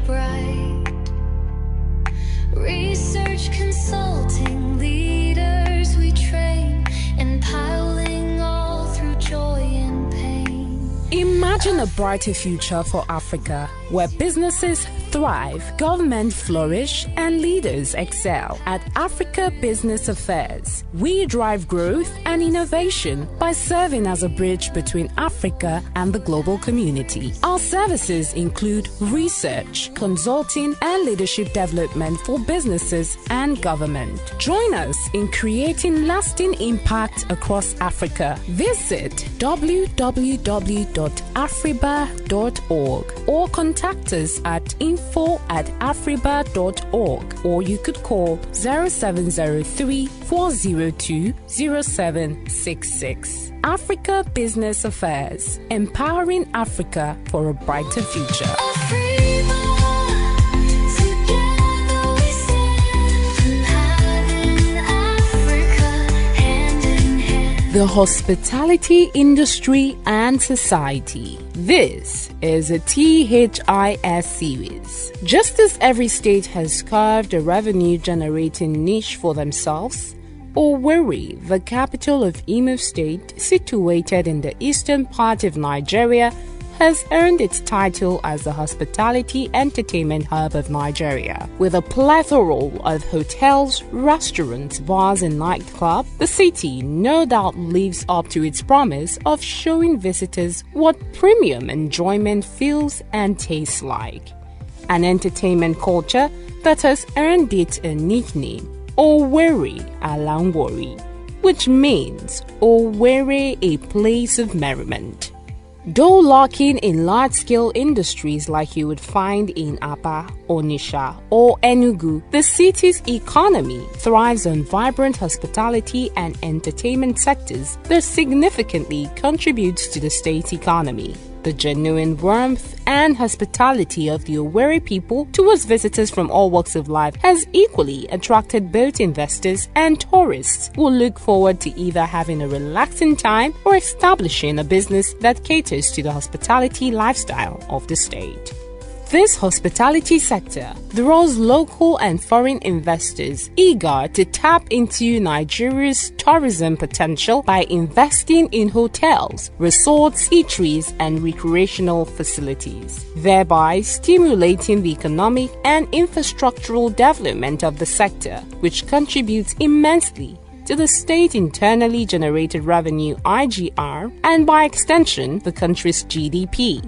bright. Research consulting leaders we train, empowering all through joy and pain. Imagine a brighter future for Africa, where businesses thrive, government flourish, and leaders excel. At Africa Business Affairs, we drive growth and innovation by serving as a bridge between Africa and the global community. Our services include research, consulting, and leadership development for businesses and government. Join us in creating lasting impact across Africa. Visit www.afriba.org or contact us at info@afriba.org, or you could call 0703 402 0766. Africa Business Affairs, empowering Africa for a brighter future. The hospitality industry and society. This is a THIS series. Just as every state has carved a revenue-generating niche for themselves, Owerri, the capital of Imo State, situated in the eastern part of Nigeria, has earned its title as the hospitality entertainment hub of Nigeria. With a plethora of hotels, restaurants, bars, and nightclubs, the city no doubt lives up to its promise of showing visitors what premium enjoyment feels and tastes like. An entertainment culture that has earned it a nickname, Owerri Alangwori, which means Owerri, a place of merriment. Though lacking in large-scale industries like you would find in Aba, Onitsha, or Enugu, the city's economy thrives on vibrant hospitality and entertainment sectors that significantly contributes to the state's economy. The genuine warmth and hospitality of the Owerri people towards visitors from all walks of life has equally attracted both investors and tourists who look forward to either having a relaxing time or establishing a business that caters to the hospitality lifestyle of the state. This hospitality sector draws local and foreign investors eager to tap into Nigeria's tourism potential by investing in hotels, resorts, eateries, and recreational facilities, thereby stimulating the economic and infrastructural development of the sector, which contributes immensely to the state internally generated revenue (IGR) and by extension the country's GDP.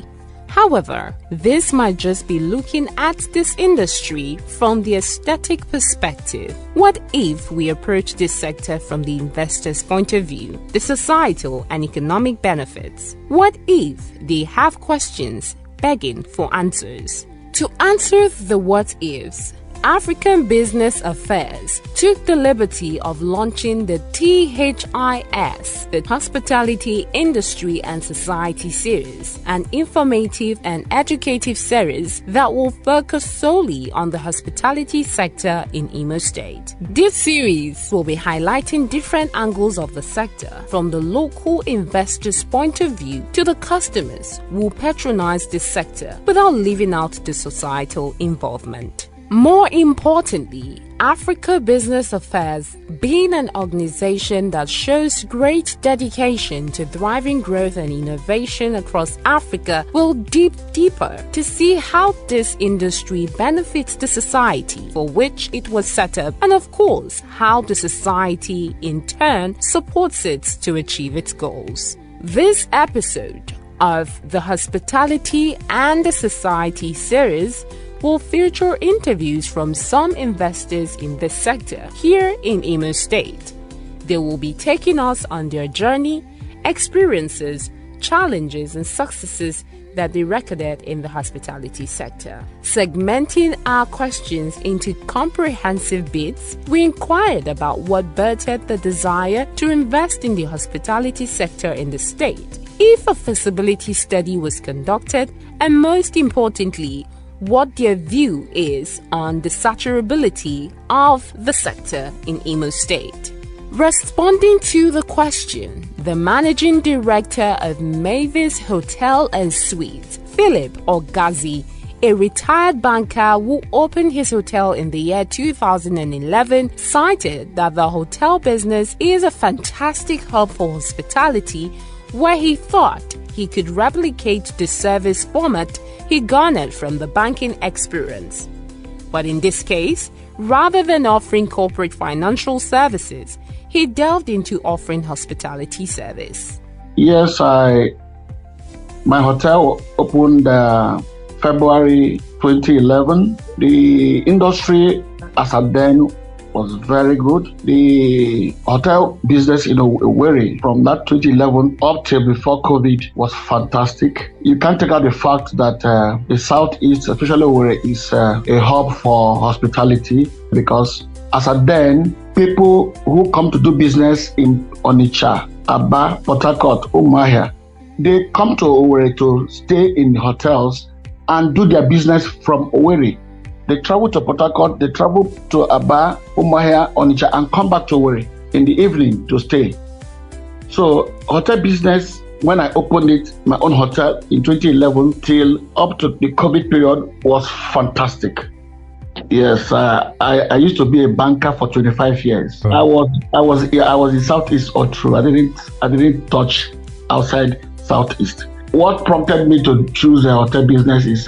However, this might just be looking at this industry from the aesthetic perspective. What if we approach this sector from the investor's point of view, the societal and economic benefits? What if they have questions begging for answers? To answer the what ifs, African Business Affairs took the liberty of launching the THIS, the Hospitality Industry and Society Series, an informative and educative series that will focus solely on the hospitality sector in Imo State. This series will be highlighting different angles of the sector, from the local investors' point of view to the customers who patronize this sector, without leaving out the societal involvement. More importantly, Africa Business Affairs, being an organization that shows great dedication to driving growth and innovation across Africa, will dig deeper to see how this industry benefits the society for which it was set up, and of course, how the society in turn supports it to achieve its goals. This episode of the Hospitality and the Society series will feature interviews from some investors in this sector here in Imo State. They will be taking us on their journey, experiences, challenges, and successes that they recorded in the hospitality sector. Segmenting our questions into comprehensive bits, we inquired about what birthed the desire to invest in the hospitality sector in the state, if a feasibility study was conducted, and most importantly, what their view is on the saturability of the sector in Imo State. Responding to the question, the managing director of Mavis Hotel and Suites, Philip Ogazi, a retired banker who opened his hotel in the year 2011, cited that the hotel business is a fantastic hub for hospitality, where he thought he could replicate the service format he garnered from the banking experience. But in this case, rather than offering corporate financial services, he delved into offering hospitality service. Yes, my hotel opened February 2011. The industry as at then was very good. The hotel business in Owerri from that 2011 up till before COVID was fantastic. You can't take out the fact that the Southeast, especially Owerri, is a hub for hospitality, because as at then, people who come to do business in Onitsha, Aba, Port Harcourt, Umuahia, they come to Owerri to stay in hotels and do their business from Owerri. They travel to Port Harcourt, they travel to Aba, Umuahia, Onitsha, and come back to Owerri in the evening to stay. So hotel business, when I opened it, my own hotel in 2011 till up to the COVID period, was fantastic. Yes, I used to be a banker for 25 years. Oh. I was in Southeast all through. I didn't touch outside Southeast. What prompted me to choose a hotel business is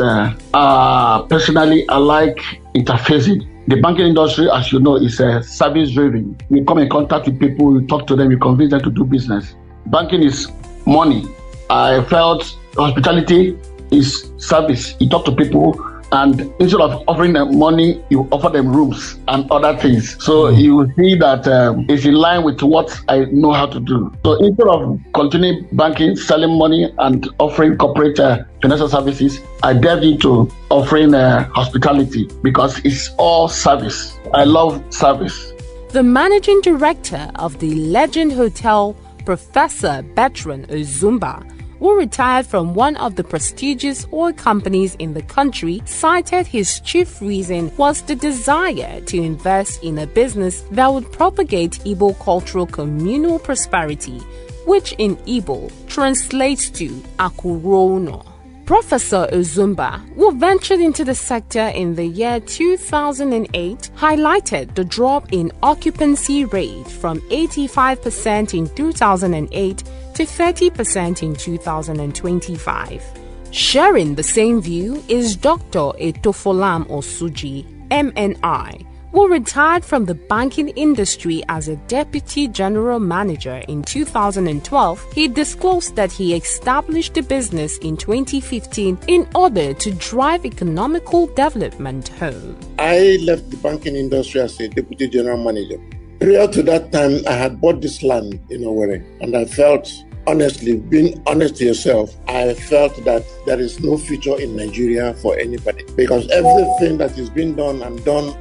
personally, I like interfacing. The banking industry, as you know, is service driven. You come in contact with people, you talk to them, you convince them to do business. Banking is money. I felt hospitality is service. You talk to people, and instead of offering them money, you offer them rooms and other things. So you will see that it's in line with what I know how to do. So instead of continuing banking, selling money, and offering corporate financial services, I delved into offering hospitality, because it's all service. I love service. The managing director of the Legend Hotel, Professor Bertrand Ozumba, who retired from one of the prestigious oil companies in the country, cited his chief reason was the desire to invest in a business that would propagate Igbo cultural communal prosperity, which in Igbo translates to Akurono. Professor Ozumba, who ventured into the sector in the year 2008, highlighted the drop in occupancy rate from 85% in 2008 to 30% in 2025. Sharing the same view is Dr. Etofolam Osuji, MNI, who retired from the banking industry as a deputy general manager in 2012. He disclosed that he established the business in 2015 in order to drive economical development home. I left the banking industry as a deputy general manager. Prior to that time, I had bought this land in Owerri, and I felt, honestly, being honest to yourself, I felt that there is no future in Nigeria for anybody, because everything that is being done and done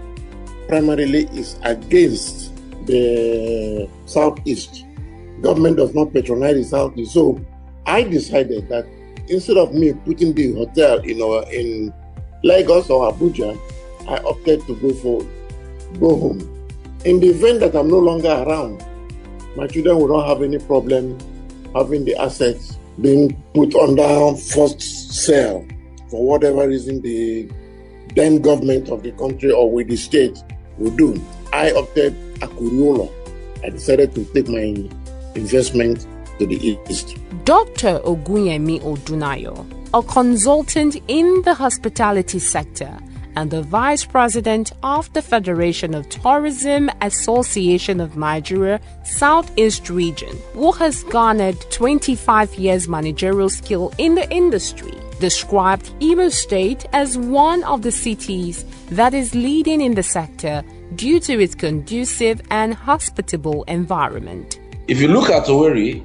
primarily is against the Southeast. Government does not patronize the Southeast. So I decided that instead of me putting the hotel in Lagos or Abuja, I opted to go home. In the event that I'm no longer around, my children will not have any problem having the assets being put under forced sale for whatever reason the then government of the country or with the state will do. I opted Akuriolo. I decided to take my investment to the east. Dr. Ogunyemi Odunayo, a consultant in the hospitality sector and the Vice President of the Federation of Tourism Association of Nigeria Southeast Region, who has garnered 25 years managerial skill in the industry, described Imo State as one of the cities that is leading in the sector due to its conducive and hospitable environment. If you look at Owerri,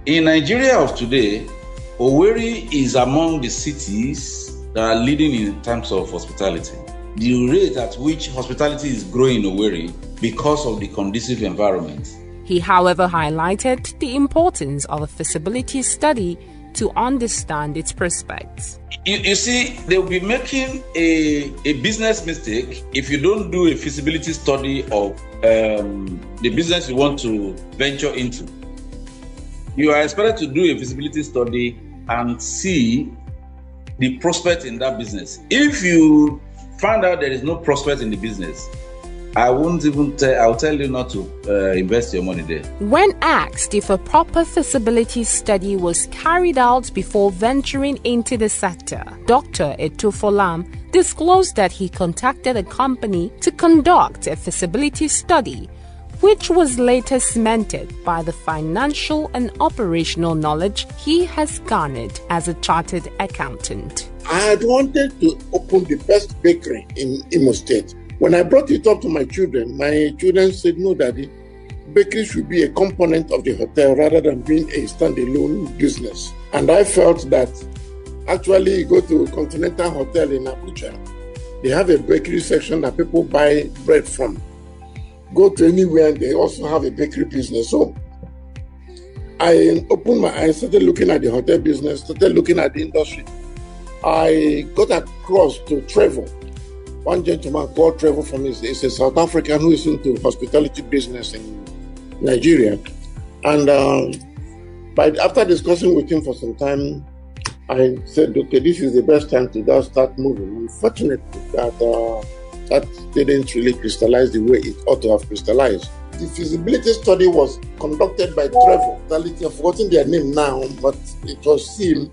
in Nigeria of today, Owerri is among the cities that are leading in terms of hospitality. The rate at which hospitality is growing in Owerri because of the conducive environment. He, however, highlighted the importance of a feasibility study to understand its prospects. You see, they will be making a business mistake if you don't do a feasibility study of the business you want to venture into. You are expected to do a feasibility study and see the prospect in that business. If you find out there is no prospect in the business, I'll tell you not to invest your money there. When asked if a proper feasibility study was carried out before venturing into the sector, Dr. Etofolam disclosed that he contacted a company to conduct a feasibility study, which was later cemented by the financial and operational knowledge he has garnered as a chartered accountant. I had wanted to open the best bakery in Imo State. When I brought it up to my children said, "No, Daddy, bakery should be a component of the hotel rather than being a standalone business." And I felt that actually you go to Continental Hotel in Abuja, they have a bakery section that people buy bread from. Go to anywhere and they also have a bakery business. So I opened my eyes, started looking at the hotel business, started looking at the industry. I got across to Trevor. One gentleman called Trevor from is a South African who is into hospitality business in Nigeria. And after discussing with him for some time, I said, "Okay, this is the best time to just start moving." Unfortunately, that didn't really crystallize the way it ought to have crystallized. The feasibility study was conducted by Trevor. I've forgotten their name now, but it was him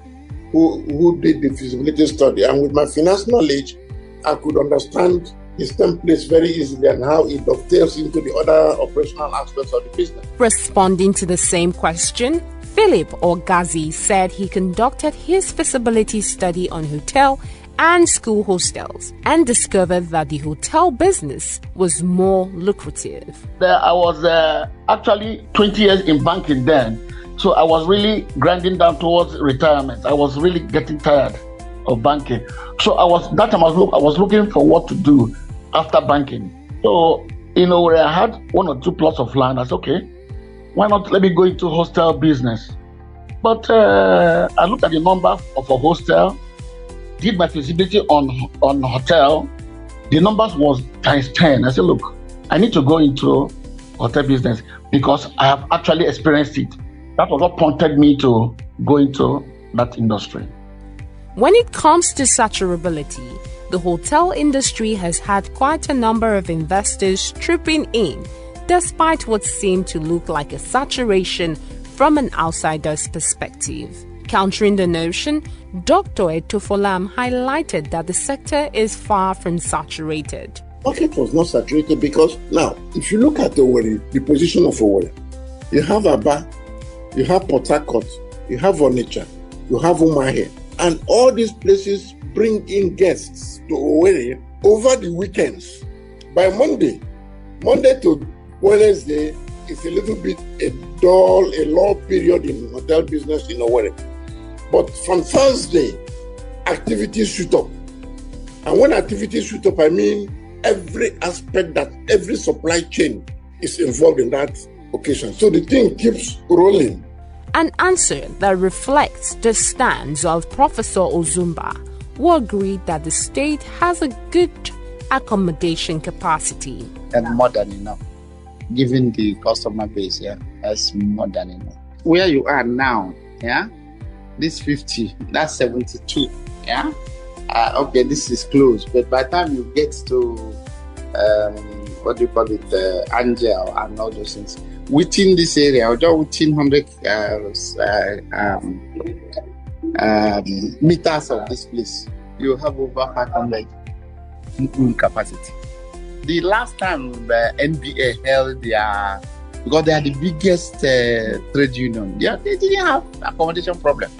who did the feasibility study. And with my finance knowledge, I could understand his templates very easily and how it dovetails into the other operational aspects of the business. Responding to the same question, Philip Ogazi said he conducted his feasibility study on hotel and school hostels and discovered that the hotel business was more lucrative. I was actually 20 years in banking then, so I was really grinding down towards retirement. I was really getting tired of banking. So I was looking for what to do after banking. So, where I had 1 or 2 plots of land, I said, okay, why not let me go into hostel business? But I looked at the number of a hostel, did my feasibility on hotel. The numbers was times 10. I said, look, I need to go into hotel business because I have actually experienced it. That was what prompted me to go into that industry. When it comes to saturability, the hotel industry has had quite a number of investors trooping in, despite what seemed to look like a saturation from an outsider's perspective. Countering the notion, Dr. Etofolam highlighted that the sector is far from saturated. Market was not saturated because now, if you look at Owerri, the position of Owerri, you have Aba, you have Port Harcourt, you have Onitsha, you have Umuahia. And all these places bring in guests to Owerri over the weekends. By Monday to Wednesday, it's a little bit a lull period in hotel business in Owerri. But from Thursday, activities shoot up. And when activities shoot up, I mean every aspect that every supply chain is involved in that occasion. So the thing keeps rolling. An answer that reflects the stance of Professor Ozumba, who agreed that the state has a good accommodation capacity. And more than enough, given the customer base, that's more than enough. Where you are now, this 50, that's 72, okay, this is close, but by the time you get to, Angel and all those things, within this area, or just within 100 meters of this place, you have over 500 capacity. The last time the NBA held their, because they are the biggest trade union, they didn't have accommodation problem.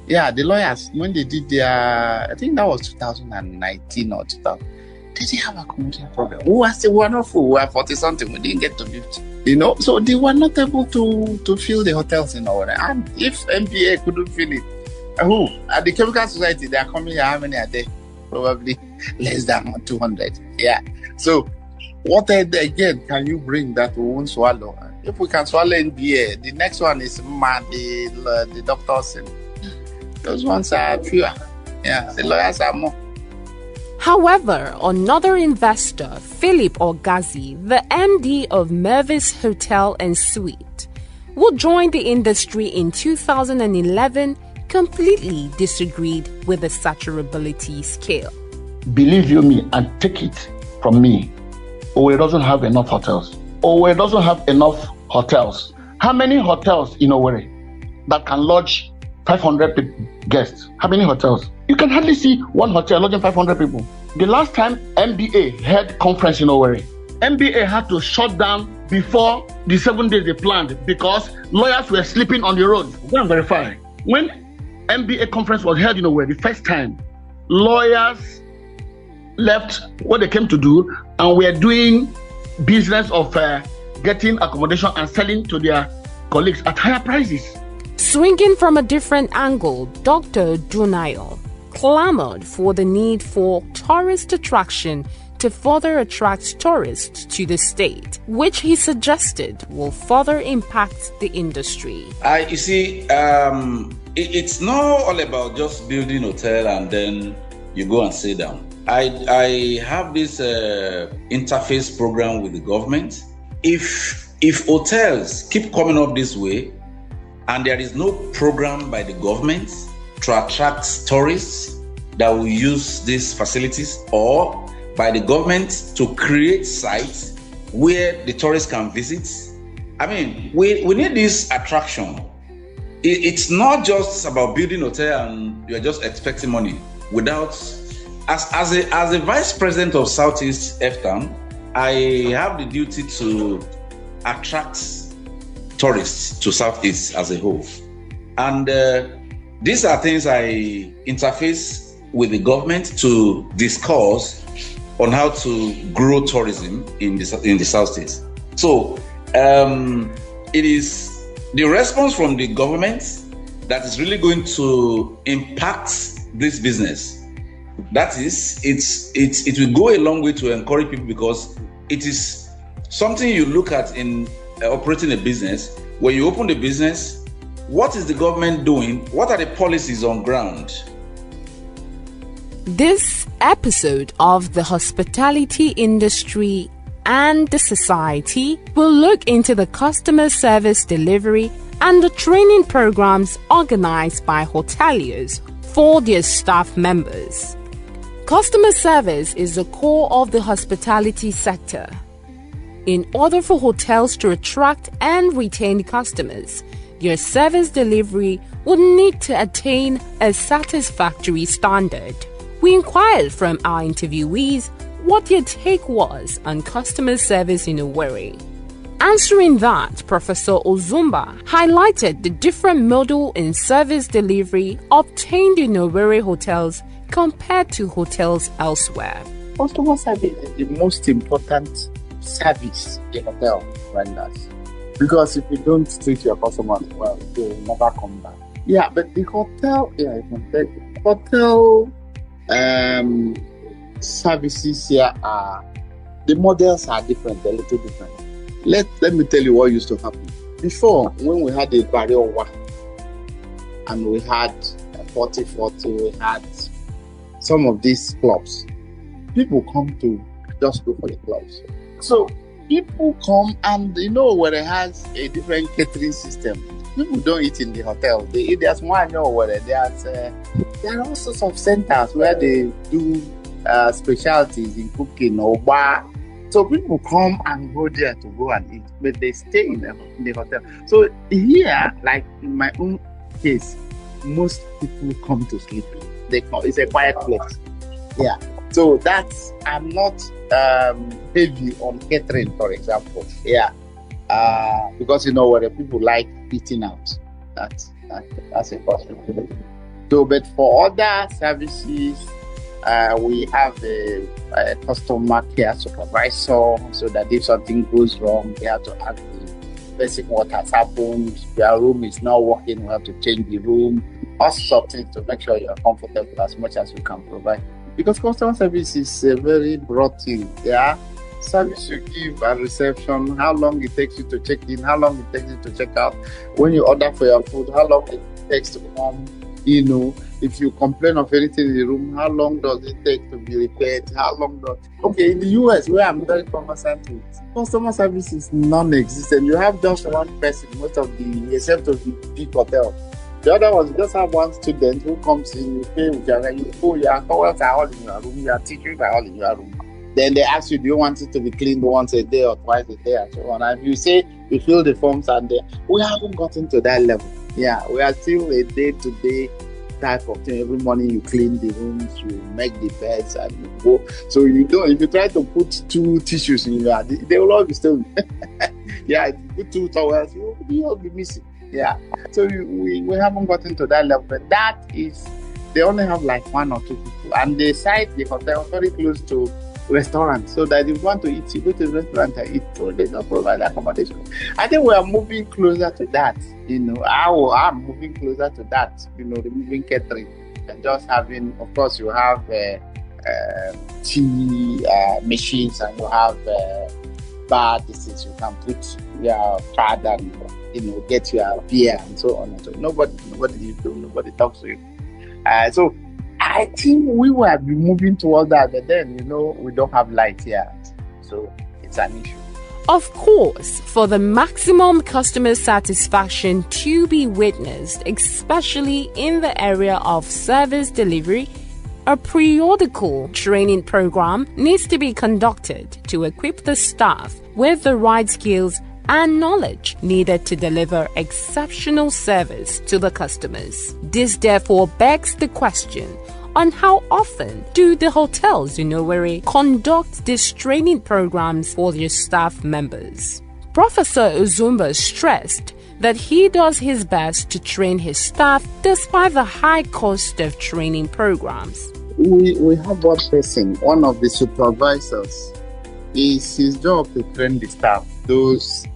The lawyers, when they did their, I think that was 2019 or 2000, they didn't have accommodation problem. We were not full, we were 40 something, we didn't get to 50. So they were not able to fill the hotels in order. And if NBA couldn't fill it, who? At the Chemical Society, they are coming here, how many are there? Probably less than 200. So what again can you bring that we won't swallow? If we can swallow NBA, the next one is the doctors. Those ones are fewer. The lawyers are more. However, another investor, Philip Ogazi, the MD of Mervis Hotel and Suite, who joined the industry in 2011, completely disagreed with the saturability scale. Believe you me, and take it from me, Owerri doesn't have enough hotels. Owerri doesn't have enough hotels. How many hotels in Owerri that can lodge 500 guests? How many hotels? You can hardly see one hotel lodging 500 people. The last time MBA held conference in Owerri, MBA had to shut down before the 7 days they planned because lawyers were sleeping on the road. Go and verify. When MBA conference was held in Owerri the first time, lawyers left what they came to do and were doing business of getting accommodation and selling to their colleagues at higher prices. Swinging from a different angle, Dr. Dunayo clamored for the need for tourist attraction to further attract tourists to the state, which he suggested will further impact the industry. You see, it's not all about just building a hotel and then you go and sit down. I have this interface program with the government. If hotels keep coming up this way and there is no program by the government to attract tourists that will use these facilities, or by the government to create sites where the tourists can visit, I mean, we need this attraction. It's not just about building a hotel and you're just expecting money without. As a vice president of Southeast FTAM, I have the duty to attract tourists to Southeast as a whole. And these are things I interface with the government to discuss on how to grow tourism in the Southeast. So it is the response from the government that is really going to impact this business. That is, it will go a long way to encourage people, because it is something you look at in operating a business. When you open the business, what is the government doing? What are the policies on ground? This episode of the hospitality industry and the society will look into the customer service delivery and the training programs organized by hoteliers for their staff members. Customer service is the core of the hospitality sector. In order for hotels to attract and retain customers, their service delivery would need to attain a satisfactory standard. We inquired from our interviewees what their take was on customer service in Owerri. Answering that, Professor Ozumba highlighted the different model in service delivery obtained in Owerri hotels compared to hotels elsewhere. Customer service is the most important service a hotel renders. Because if you don't treat your customers well, they will never come back. Yeah, but the hotel, services here the models are different, they're a little different. Let me tell you what used to happen. Before, when we had the barrier war and we had 40-40, we had some of these clubs, people come to just go for the clubs. So people come, and where it has a different catering system. People don't eat in the hotel. They eat. There's one where there are all sorts of centers where they do specialties in cooking or bar. So people come and go there to go and eat, but they stay in the hotel. So here, like in my own case, most people come to sleep. It's a quiet place. Yeah. So I'm not heavy on catering, for example. Yeah. Because where people like eating out. That's a possibility. So, but for other services, we have a customer care supervisor, so that if something goes wrong, they have to ask the person what has happened. Your room is not working, we have to change the room. All sorts of things to make sure you're comfortable as much as we can provide. Because customer service is a very broad thing. Yeah, service you give at reception, how long it takes you to check in, how long it takes you to check out. When you order for your food, how long it takes to come. If you complain of anything in the room, how long does it take to be repaired? Okay, in the US, where I'm very conversant with, customer service is non-existent. You have just one person, except of the big hotel. The other ones, you just have one student who comes in, you pay with your, you go, your towels are all in your room, your tissues are all in your room. Then they ask you, do you want it to be cleaned once a day or twice a day and so on? And you say, you fill the forms and we haven't gotten to that level. Yeah, we are still a day-to-day type of thing. Every morning you clean the rooms, you make the beds and you go. So you don't, if you try to put 2 tissues in your, they will all be stolen. Yeah, if you put 2 towels, you'll all be missing. Yeah, so we haven't gotten to that level. But that is, they only have like 1 or 2 people. And the hotel is very close to restaurant, so that if you want to eat, you go to the restaurant and eat, so they don't provide accommodation. I think we are moving closer to that, I'm moving closer to that, removing catering and just having, of course, you have tea machines and you have bar disease, you can put your card and get your beer and so on and so on. Nobody talks to you. So I think we will be moving towards that, but then, we don't have light here. So it's an issue. Of course, for the maximum customer satisfaction to be witnessed, especially in the area of service delivery, a periodical training program needs to be conducted to equip the staff with the right skills and knowledge needed to deliver exceptional service to the customers. This therefore begs the question on how often do the hotels in Owerri conduct these training programs for their staff members. Professor Uzumba stressed that he does his best to train his staff despite the high cost of training programs. We have one person, one of the supervisors, is his job to train the staff, those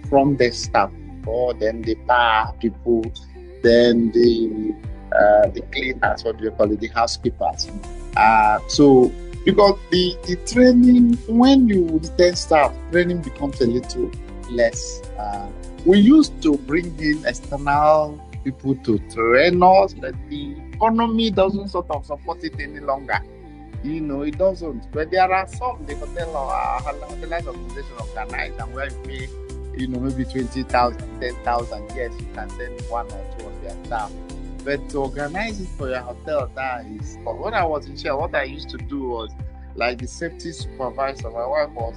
from the staff, or then the bar people, then the cleaners, what do you call it, the housekeepers. So because the training, when you retain staff, training becomes a little less. We used to bring in external people to train us, but the economy doesn't sort of support it any longer. It doesn't. But there are some, the hotel or hotelized organization organized, and where you pay, maybe 20,000, 10,000, yes, you can send 1 or 2 of your staff. But to organize it for your hotel, that is, but when I was in Shell, what I used to do was, like the safety supervisor, my wife was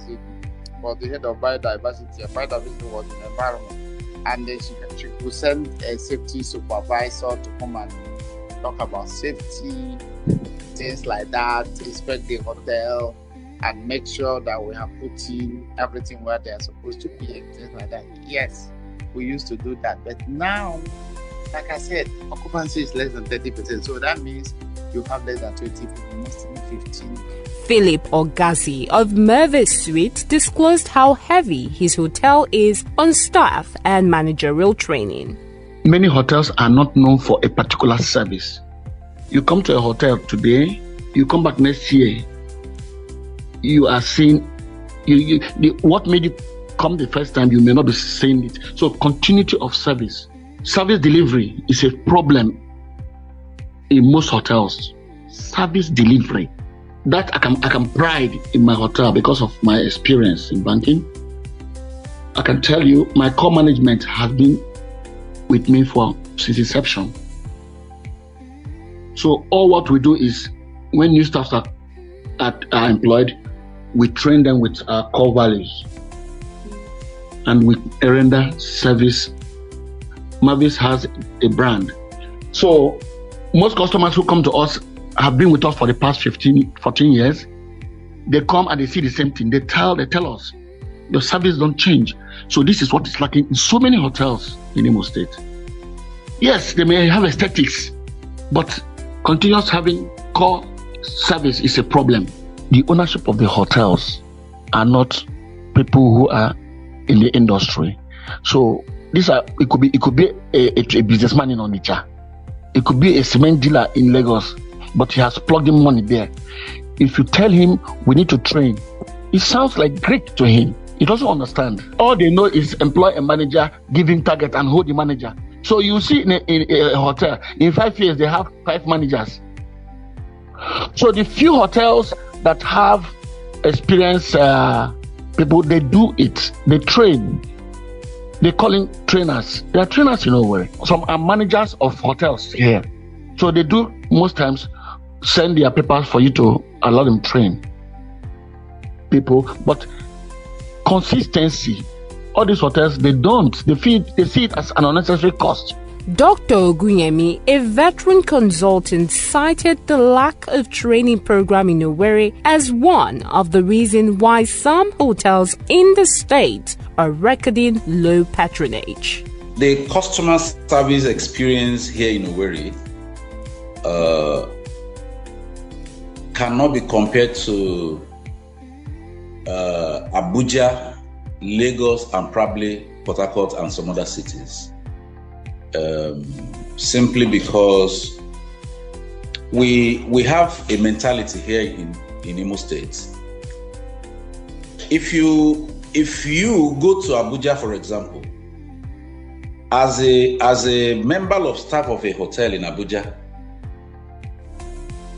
the head of biodiversity, and biodiversity was in the environment. And then she could send a safety supervisor to come and talk about safety, things like that, inspect the hotel, and make sure that we have put in everything where they're supposed to be, and things like that. Yes, we used to do that. But now, like I said, occupancy is less than 30%. So that means you have less than 20 people, mostly 15. Philip Ogazi of Mervis Suite disclosed how heavy his hotel is on staff and managerial training. Many hotels are not known for a particular service. You come to a hotel today, you come back next year, you are seeing what made you come the first time, you may not be saying it. So continuity of service. Service delivery is a problem in most hotels. Service delivery. That I can pride in my hotel because of my experience in banking. I can tell you my core management has been with me since inception. So all what we do is when new staff are employed, we train them with our core values and we render service. Mervis has a brand. So most customers who come to us have been with us for the past 14 years. They come and they see the same thing. They tell us, your service don't change. So this is what is lacking in so many hotels in Imo State. Yes, they may have aesthetics, but continuous having core service is a problem. The ownership of the hotels are not people who are in the industry. So it could be a businessman in Onitsha. It could be a cement dealer in Lagos, but he has plugged in money there. If you tell him we need to train, it sounds like Greek to him. He doesn't understand. All they know is employ a manager, give him target, and hold the manager. So you see in a hotel, in 5 years, they have 5 managers. So the few hotels that have experienced people, they do it. They train. They call in trainers. They are trainers in Owerri. Some are managers of hotels here. So they do most times send their papers for you to allow them train people. But consistency, all these hotels, they don't. They see it as an unnecessary cost. Dr. Ogunyemi, a veteran consultant, cited the lack of training program in Owerri as one of the reasons why some hotels in the state are recording low patronage. The customer service experience here in Owerri cannot be compared to Abuja, Lagos, and probably Port Harcourt and some other cities. Simply because we have a mentality here in Imo State. If you go to Abuja, for example, as a member of staff of a hotel in Abuja,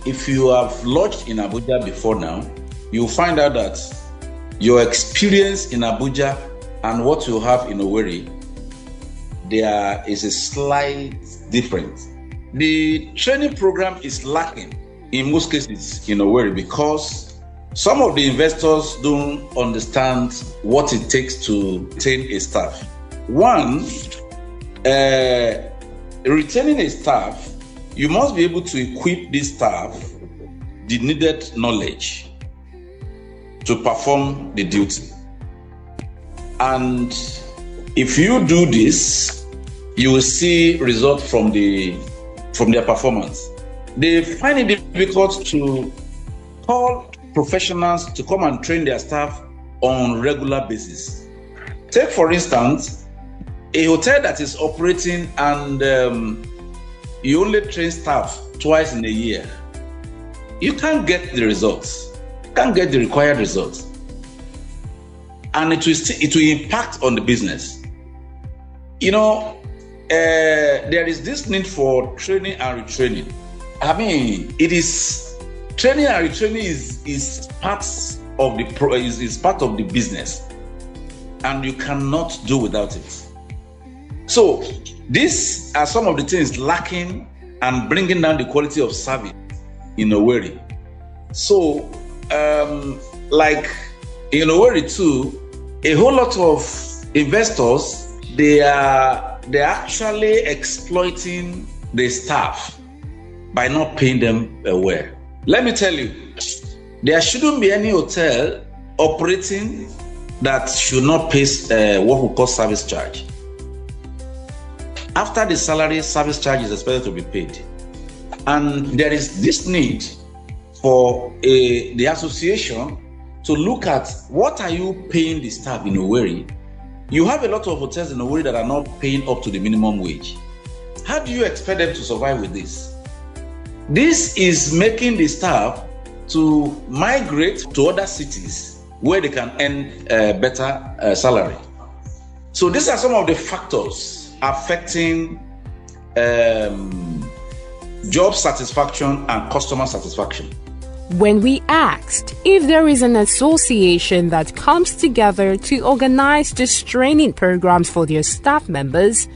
if you have lodged in Abuja before now, you'll find out that your experience in Abuja and what you have in Owerri, there is a slight difference. The training program is lacking in most cases in Owerri because some of the investors don't understand what it takes to retain a staff. One, retaining a staff, you must be able to equip this staff the needed knowledge to perform the duty. And if you do this, you will see results from their performance. They find it difficult to call professionals to come and train their staff on regular basis. Take, for instance, a hotel that is operating and you only train staff twice in a year. You can't get the results. You can't get the required results. And it will impact on the business. You know, there is this need for training and retraining. I mean, it is training and retraining is part of the business, and you cannot do without it. So these are some of the things lacking and bringing down the quality of service in Owerri. So, like in Owerri too, a whole lot of investors, they're actually exploiting the staff by not paying them well. Let me tell you, there shouldn't be any hotel operating that should not pay what we call service charge. After the salary, service charge is expected to be paid. And there is this need for the association to look at what are you paying the staff in Owerri. You have a lot of hotels in Owerri that are not paying up to the minimum wage. How do you expect them to survive with this? This is making the staff to migrate to other cities where they can earn better salary. So these are some of the factors affecting job satisfaction and customer satisfaction. When we asked if there is an association that comes together to organize these training programs for their staff members,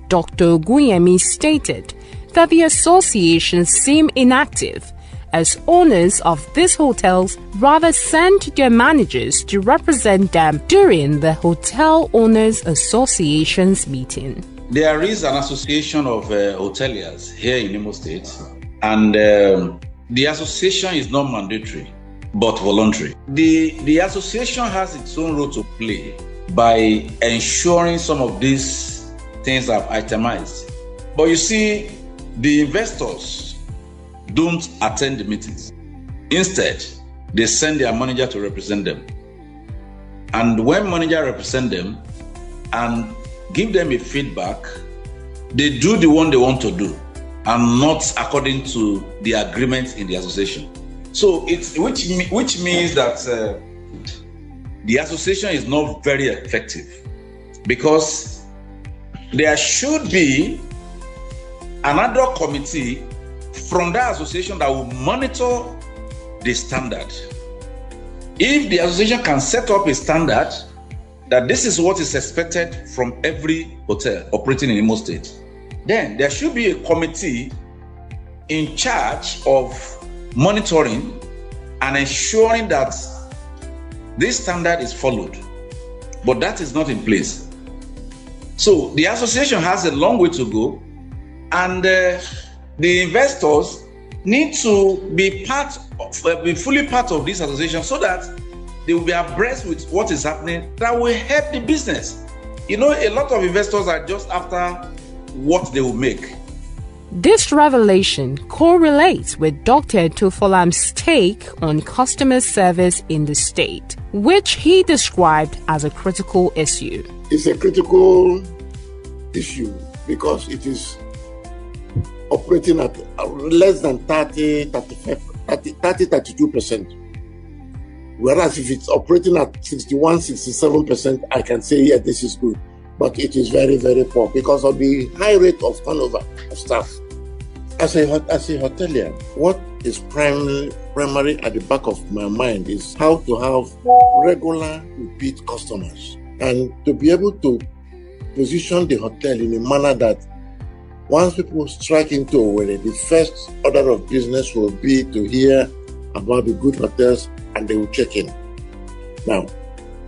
Dr. Ogunyemi stated that the associations seem inactive, as owners of these hotels rather send their managers to represent them during the Hotel Owners Association's meeting. There is an association of hoteliers here in Imo State, and the association is not mandatory, but voluntary. The association has its own role to play by ensuring some of these things are itemized. But you see, the investors don't attend the meetings. Instead, they send their manager to represent them. And when manager represent them and give them a feedback, they do the one they want to do and not according to the agreement in the association. So which means that the association is not very effective, because there should be another committee from that association that will monitor the standard. If the association can set up a standard that this is what is expected from every hotel operating in Imo State, then there should be a committee in charge of monitoring and ensuring that this standard is followed. But that is not in place. So the association has a long way to go, and the investors need to be fully part of this association so that they will be abreast with what is happening that will help the business. You know, a lot of investors are just after what they will make. This revelation correlates with Dr. Tofolam's take on customer service in the state, which he described as a critical issue. It's a critical issue because it is operating at less than 32%. Whereas if it's operating at 61, 67%, I can say, yeah, this is good. But it is very, very poor because of the high rate of turnover of staff. As a hotelier, what is primary at the back of my mind is how to have regular, repeat customers and to be able to position the hotel in a manner that once people strike into Owerri, the first order of business will be to hear about the good hotels and they will check in. Now,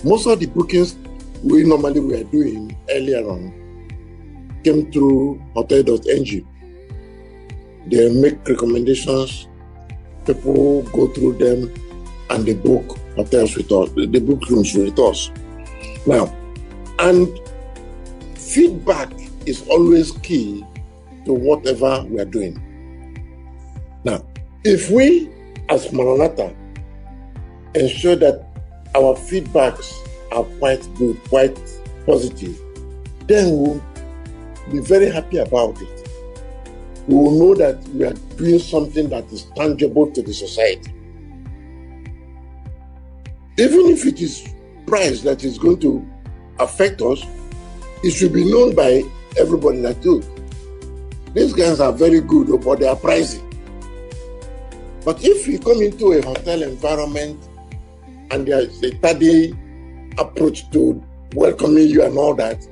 most of the bookings we normally were doing earlier on came through hotel.ng. They make recommendations, people go through them, and they book hotels with us, they book rooms with us. Now, and feedback is always key to whatever we are doing. Now, if we as Maranatha ensure that our feedbacks are quite good, quite positive, then we'll be very happy about it. We will know that we are doing something that is tangible to the society. Even if it is price that is going to affect us, it should be known by everybody that too. These guys are very good, but they are pricey. But if you come into a hotel environment and there is a tardy approach to welcoming you and all that,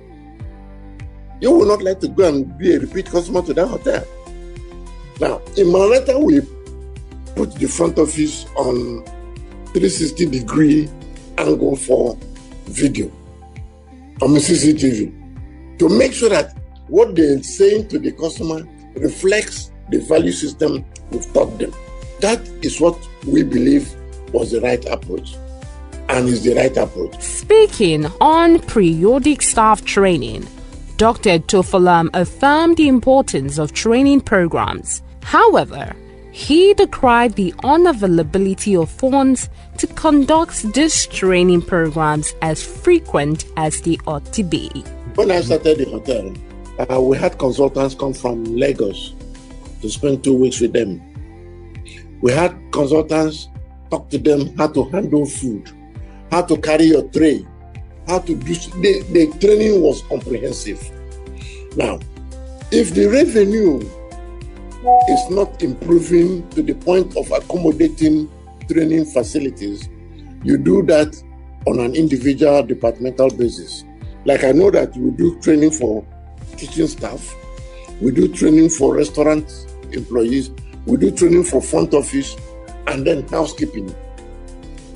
you will not like to go and be a repeat customer to that hotel. Now, in Maranatha, we put the front office on 360-degree angle for video from a CCTV to make sure that what they're saying to the customer reflects the value system we've taught them. That is what we believe was the right approach and is the right approach. Speaking on periodic staff training, Dr. Tofolam affirmed the importance of training programs. However, he decried the unavailability of funds to conduct these training programs as frequent as they ought to be. When I started the hotel, we had consultants come from Lagos to spend 2 weeks with them. We had consultants talk to them how to handle food, how to carry your tray, how to do. The training was comprehensive. Now, if the revenue is not improving to the point of accommodating training facilities, you do that on an individual departmental basis. Like I know that we do training for kitchen staff, we do training for restaurant employees, we do training for front office, and then housekeeping.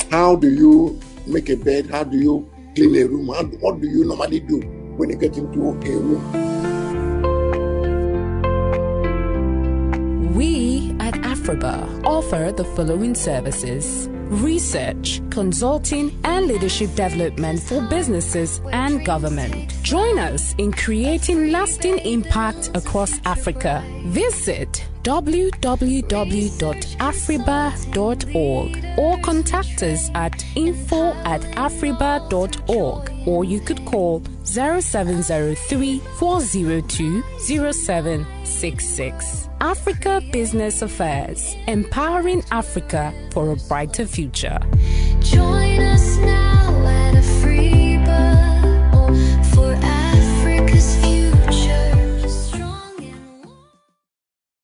How do you make a bed? How do you clean a room? What do you normally do when you get into a room? We at Afriba offer the following services: research, consulting, and leadership development for businesses and government. Join us in creating lasting impact across Africa. Visit www.afriba.org or contact us at info@afriba.org, or you could call 0703 402 0766. Africa Business Affairs, empowering Africa for a brighter future. Join us now.